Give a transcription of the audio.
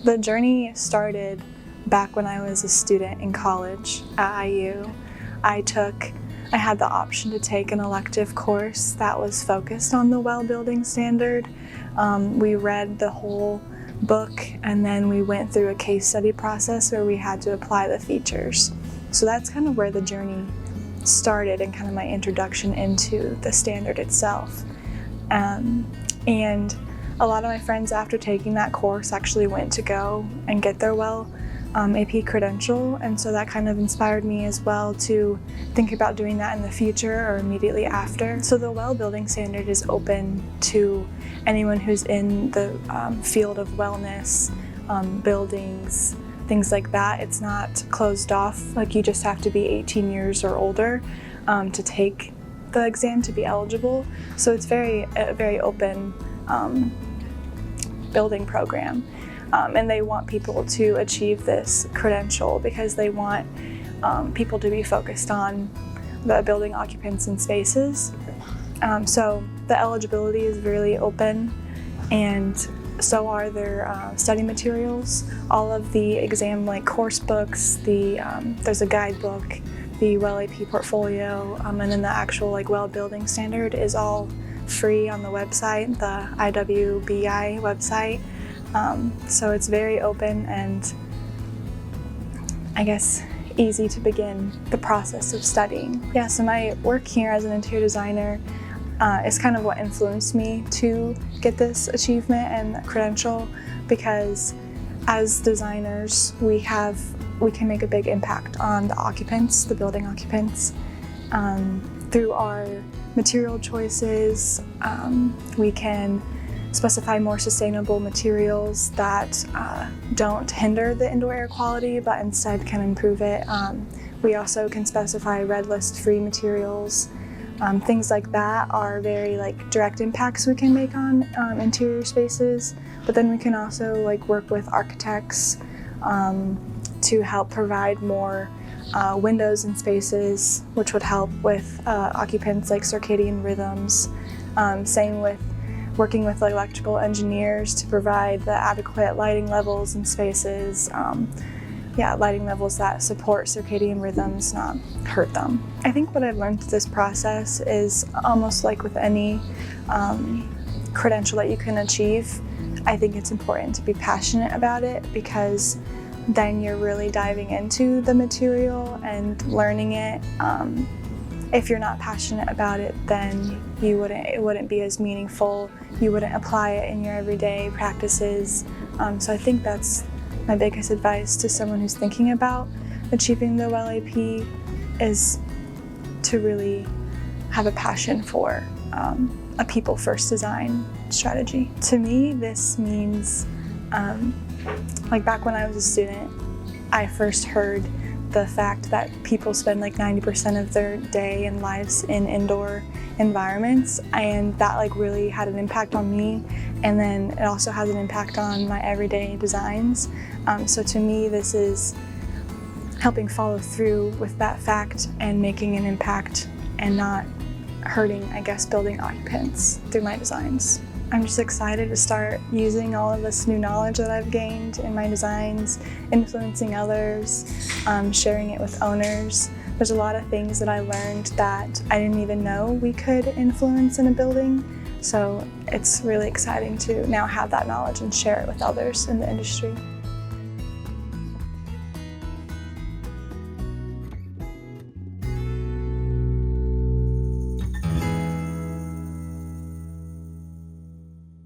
The journey started back when I was a student in college at IU. I had the option to take an elective course that was focused on the well building standard. We read the whole book and then we went through a case study process where we had to apply the features. So that's kind of where the journey started and kind of my introduction into the standard itself. And a lot of my friends after taking that course actually went to go and get their well AP credential, and so that kind of inspired me as well to think about doing that in the future or immediately after. So the well building standard is open to anyone who's in the field of wellness, buildings, things like that. It's not closed off, like you just have to be 18 years or older to take the exam to be eligible. So it's a very open building program. And they want people to achieve this credential because they want people to be focused on the building occupants and spaces. So the eligibility is really open, and so are their study materials. All of the exam course books, there's a guidebook, the well AP portfolio, and then the actual well building standard is all free on the website, the IWBI website. So it's very open and I guess easy to begin the process of studying. Yeah, so my work here as an interior designer is kind of what influenced me to get this achievement and credential, because as designers we can make a big impact on the occupants, the building occupants, through our material choices. We can specify more sustainable materials that don't hinder the indoor air quality but instead can improve it. We also can specify red list free materials. Things like that are very direct impacts we can make on interior spaces, but then we can also work with architects to help provide more windows in spaces, which would help with occupants circadian rhythms. Same with working with electrical engineers to provide the adequate lighting levels in spaces. Lighting levels that support circadian rhythms, not hurt them. I think what I've learned through this process is almost like with any credential that you can achieve, I think it's important to be passionate about it, because then you're really diving into the material and learning it. If you're not passionate about it, then it wouldn't be as meaningful. You wouldn't apply it in your everyday practices. So I think that's my biggest advice to someone who's thinking about achieving the well AP, is to really have a passion for a people first design strategy. To me, this means back when I was a student, I first heard the fact that people spend 90% of their day and lives in indoor environments, and that really had an impact on me, and then it also has an impact on my everyday designs. So to me, this is helping follow through with that fact and making an impact and not hurting, I guess, building occupants through my designs. I'm just excited to start using all of this new knowledge that I've gained in my designs, influencing others, sharing it with owners. There's a lot of things that I learned that I didn't even know we could influence in a building. So it's really exciting to now have that knowledge and share it with others in the industry.